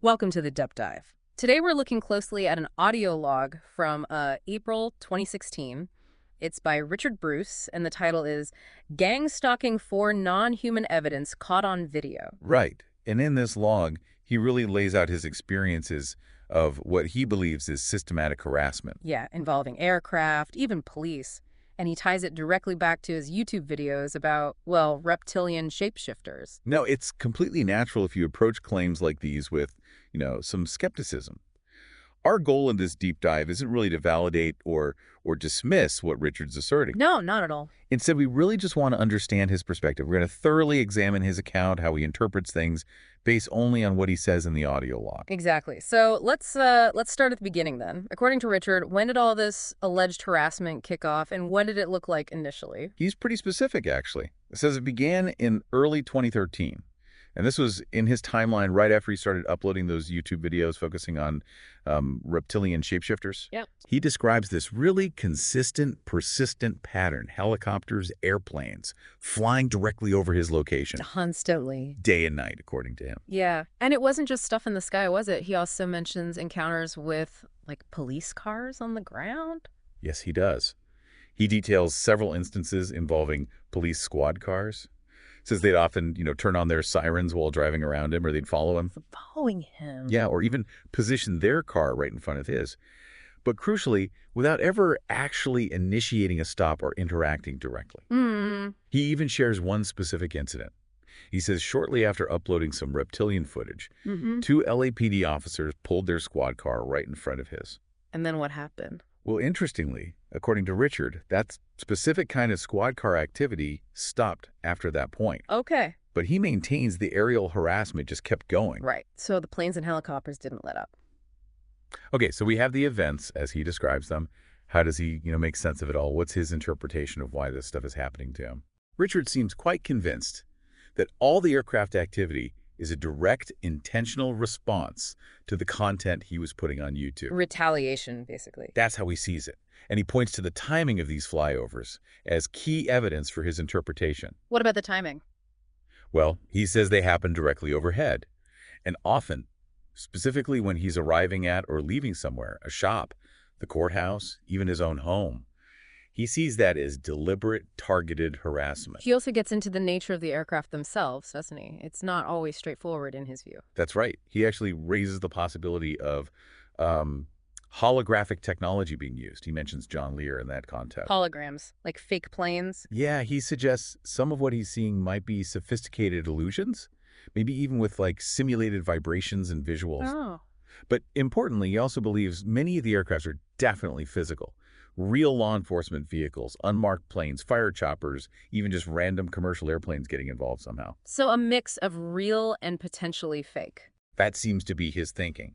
Welcome to the Deep Dive. Today we're looking closely at an audio log from April 2016. It's by Richard Bruce, and the title is Gang Stalking for Non-Human Evidence Caught on Video. Right. And in this log, he really lays out his experiences of what he believes is systematic harassment. Yeah, involving aircraft, even police. And he ties it directly back to his YouTube videos about, well, reptilian shapeshifters. Now, it's completely natural if you approach claims like these with, some skepticism. Our goal in this deep dive isn't really to validate or dismiss what Richard's asserting. No, not at all. Instead, we really just want to understand his perspective. We're going to thoroughly examine his account, how he interprets things, based only on what he says in the audio log. Exactly. So let's start at the beginning then. According to Richard, when did all this alleged harassment kick off, and what did it look like initially? He's pretty specific, actually. It says it began in early 2013. And this was in his timeline right after he started uploading those YouTube videos focusing on reptilian shapeshifters. Yep. He describes this really consistent, persistent pattern. Helicopters, airplanes, flying directly over his location. Constantly. Day and night, according to him. Yeah. And it wasn't just stuff in the sky, was it? He also mentions encounters with, like, police cars on the ground. Yes, he does. He details several instances involving police squad cars. Says they'd often, turn on their sirens while driving around him, or they'd follow him. Following him. Yeah, or even position their car right in front of his. But crucially, without ever actually initiating a stop or interacting directly. He even shares one specific incident. He says shortly after uploading some reptilian footage, two LAPD officers pulled their squad car right in front of his. And then what happened? Well, interestingly, according to Richard, that specific kind of squad car activity stopped after that point. Okay. But he maintains the aerial harassment just kept going. Right. So the planes and helicopters didn't let up. Okay, so we have the events as he describes them. How does he, make sense of it all? What's his interpretation of why this stuff is happening to him? Richard seems quite convinced that all the aircraft activity is a direct, intentional response to the content he was putting on YouTube. Retaliation, basically. That's how he sees it. And he points to the timing of these flyovers as key evidence for his interpretation. What about the timing? Well, he says they happen directly overhead. And often, specifically when he's arriving at or leaving somewhere, a shop, the courthouse, even his own home, he sees that as deliberate, targeted harassment. He also gets into the nature of the aircraft themselves, doesn't he? It's not always straightforward in his view. That's right. He actually raises the possibility of holographic technology being used. He mentions John Lear in that context. Holograms, like fake planes. Yeah, he suggests some of what he's seeing might be sophisticated illusions, maybe even with simulated vibrations and visuals. Oh. But importantly, he also believes many of the aircrafts are definitely physical. Real law enforcement vehicles, unmarked planes, fire choppers, even just random commercial airplanes getting involved somehow. So a mix of real and potentially fake. That seems to be his thinking.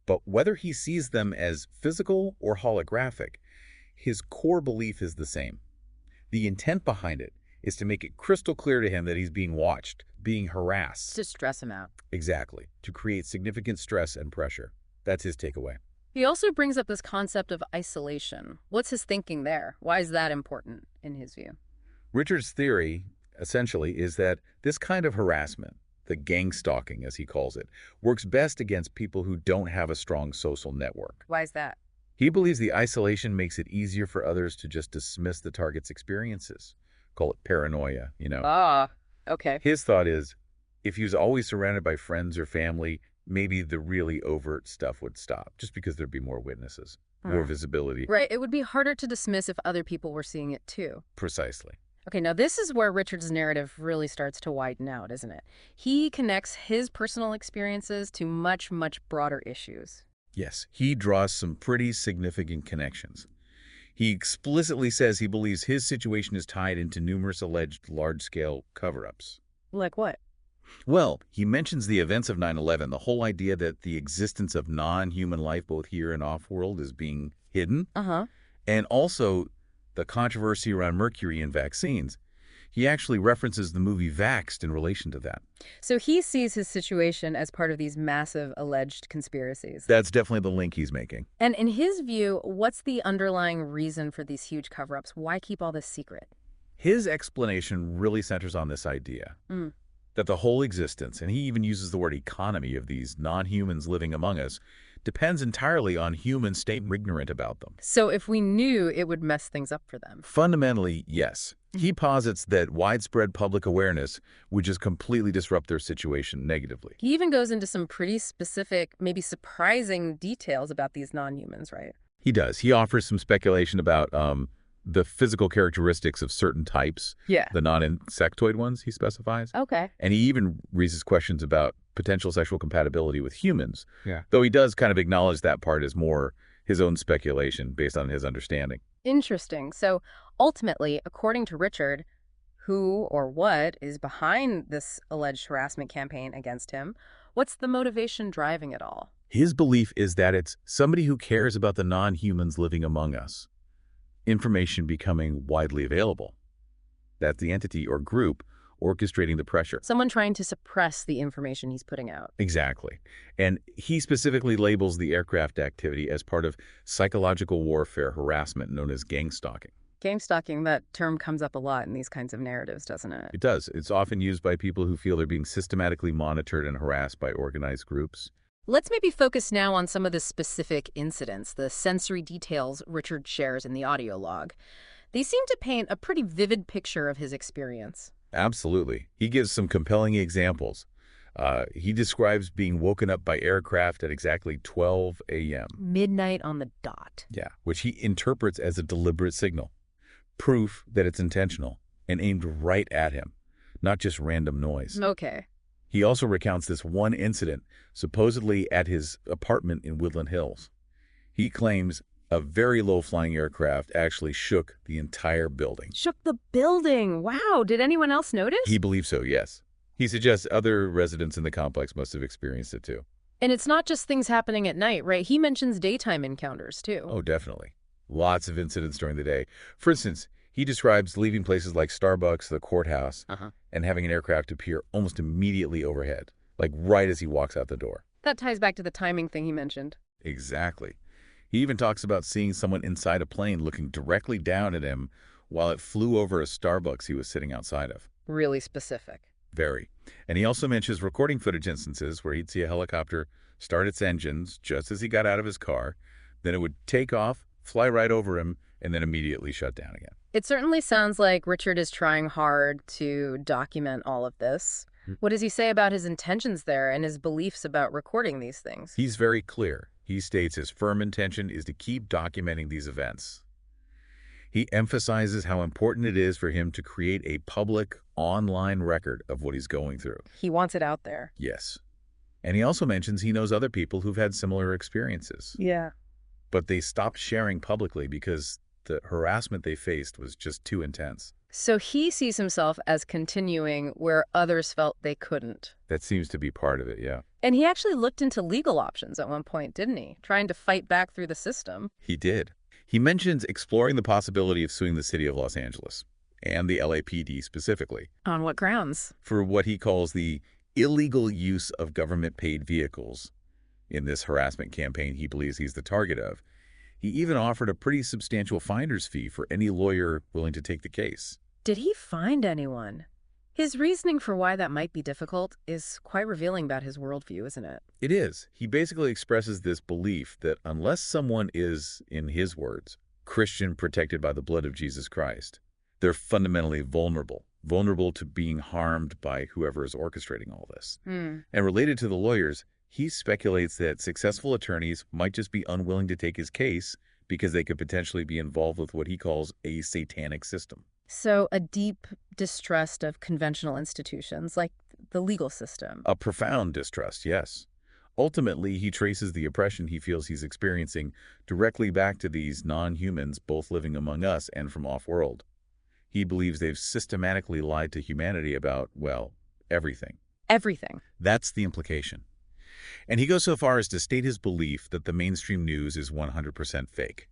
But whether he sees them as physical or holographic, his core belief is the same. The intent behind it is to make it crystal clear to him that he's being watched, being harassed. To stress him out. Exactly. To create significant stress and pressure. That's his takeaway. He also brings up this concept of isolation. What's his thinking there? Why is that important in his view? Richard's theory, essentially, is that this kind of harassment, the gang stalking as he calls it, works best against people who don't have a strong social network. Why is that? He believes the isolation makes it easier for others to just dismiss the target's experiences. Call it paranoia, Ah, okay. His thought is, if he was always surrounded by friends or family, maybe the really overt stuff would stop, just because there'd be more witnesses, more visibility. Right, it would be harder to dismiss if other people were seeing it too. Precisely. Okay, now this is where Richard's narrative really starts to widen out, isn't it? He connects his personal experiences to much, much broader issues. Yes, he draws some pretty significant connections. He explicitly says he believes his situation is tied into numerous alleged large-scale cover-ups. Like what? Well, he mentions the events of 9/11, the whole idea that the existence of non-human life both here and off-world is being hidden, and also the controversy around mercury in vaccines. He actually references the movie Vaxxed in relation to that. So he sees his situation as part of these massive alleged conspiracies. That's definitely the link he's making. And in his view, what's the underlying reason for these huge cover-ups? Why keep all this secret? His explanation really centers on this idea. That the whole existence, and he even uses the word economy, of these non-humans living among us depends entirely on humans staying ignorant about them. So if we knew, it would mess things up for them. Fundamentally, yes. He posits that widespread public awareness would just completely disrupt their situation negatively. He even goes into some pretty specific, maybe surprising details about these non-humans, right? He does. He offers some speculation about the physical characteristics of certain types, Yeah. the non-insectoid ones he specifies. Okay. And he even raises questions about potential sexual compatibility with humans, Yeah. though he does kind of acknowledge that part as more his own speculation based on his understanding. Interesting. So ultimately, according to Richard, who or what is behind this alleged harassment campaign against him? What's the motivation driving it all? His belief is that it's somebody who cares about the non-humans living among us, information becoming widely available. That's the entity or group orchestrating the pressure. Someone trying to suppress the information he's putting out. Exactly. And he specifically labels the aircraft activity as part of psychological warfare harassment known as gang stalking. Gang stalking, that term comes up a lot in these kinds of narratives, doesn't it? It does. It's often used by people who feel they're being systematically monitored and harassed by organized groups. Let's maybe focus now on some of the specific incidents, the sensory details Richard shares in the audio log. They seem to paint a pretty vivid picture of his experience. Absolutely. He gives some compelling examples. He describes being woken up by aircraft at exactly 12 a.m. Midnight on the dot. Yeah, which he interprets as a deliberate signal, proof that it's intentional and aimed right at him, not just random noise. Okay. He also recounts this one incident, supposedly at his apartment in Woodland Hills. He claims a very low-flying aircraft actually shook the entire building. Shook the building. Wow. Did anyone else notice? He believes so, yes. He suggests other residents in the complex must have experienced it too. And it's not just things happening at night, right? He mentions daytime encounters, too. Oh, definitely. Lots of incidents during the day. For instance, he describes leaving places like Starbucks, the courthouse, and having an aircraft appear almost immediately overhead, like right as he walks out the door. That ties back to the timing thing he mentioned. Exactly. He even talks about seeing someone inside a plane looking directly down at him while it flew over a Starbucks he was sitting outside of. Really specific. Very. And he also mentions recording footage instances where he'd see a helicopter start its engines just as he got out of his car, then it would take off, fly right over him, and then immediately shut down again. It certainly sounds like Richard is trying hard to document all of this. What does he say about his intentions there and his beliefs about recording these things? He's very clear. He states his firm intention is to keep documenting these events. He emphasizes how important it is for him to create a public, online record of what he's going through. He wants it out there. Yes. And he also mentions he knows other people who've had similar experiences. Yeah. But they stopped sharing publicly because the harassment they faced was just too intense. So he sees himself as continuing where others felt they couldn't. That seems to be part of it, yeah. And he actually looked into legal options at one point, didn't he? Trying to fight back through the system. He did. He mentions exploring the possibility of suing the city of Los Angeles, and the LAPD specifically, On what grounds? for what he calls the illegal use of government-paid vehicles in this harassment campaign he believes he's the target of. He even offered a pretty substantial finder's fee for any lawyer willing to take the case. Did he find anyone? His reasoning for why that might be difficult is quite revealing about his worldview, isn't it? It is. He basically expresses this belief that unless someone is, in his words, Christian protected by the blood of Jesus Christ, they're fundamentally vulnerable to being harmed by whoever is orchestrating all this. And related to the lawyers, he speculates that successful attorneys might just be unwilling to take his case because they could potentially be involved with what he calls a satanic system. So a deep distrust of conventional institutions, like the legal system. A profound distrust, yes. Ultimately, he traces the oppression he feels he's experiencing directly back to these non-humans both living among us and from off-world. He believes they've systematically lied to humanity about, well, everything. Everything. That's the implication. And he goes so far as to state his belief that the mainstream news is 100% fake.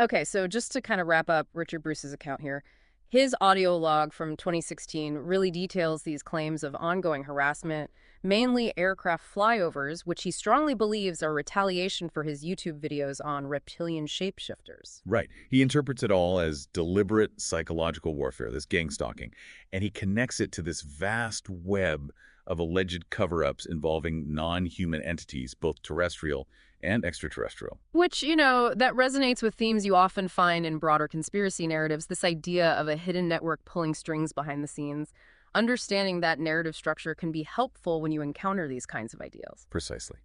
Okay, so just to kind of wrap up Richard Bruce's account here, His audio log from 2016 really details these claims of ongoing harassment, mainly aircraft flyovers, which he strongly believes are retaliation for his YouTube videos on reptilian shapeshifters. Right. He interprets it all as deliberate psychological warfare, this gang stalking, and he connects it to this vast web of alleged cover-ups involving non-human entities, both terrestrial and extraterrestrial. Which, that resonates with themes you often find in broader conspiracy narratives, this idea of a hidden network pulling strings behind the scenes. Understanding that narrative structure can be helpful when you encounter these kinds of ideals. Precisely.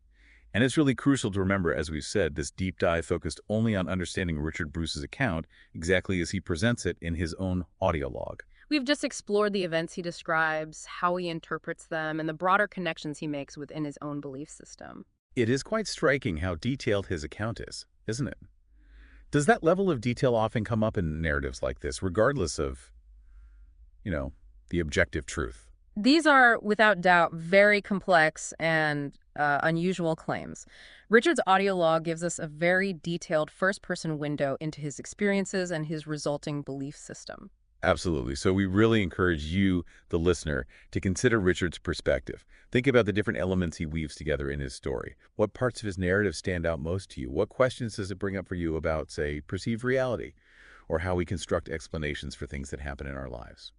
And it's really crucial to remember, as we've said, this deep dive focused only on understanding Richard Bruce's account exactly as he presents it in his own audio log. We've just explored the events he describes, how he interprets them, and the broader connections he makes within his own belief system. It is quite striking how detailed his account is, isn't it? Does that level of detail often come up in narratives like this, regardless of, the objective truth? These are, without doubt, very complex and unusual claims. Richard's audio log gives us a very detailed first-person window into his experiences and his resulting belief system. Absolutely. So we really encourage you, the listener, to consider Richard's perspective. Think about the different elements he weaves together in his story. What parts of his narrative stand out most to you? What questions does it bring up for you about, say, perceived reality, or how we construct explanations for things that happen in our lives?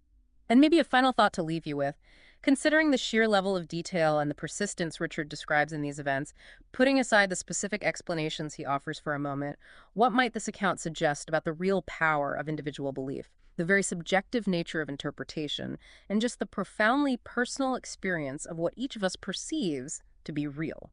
And maybe a final thought to leave you with. Considering the sheer level of detail and the persistence Richard describes in these events, putting aside the specific explanations he offers for a moment, what might this account suggest about the real power of individual belief, the very subjective nature of interpretation, and just the profoundly personal experience of what each of us perceives to be real?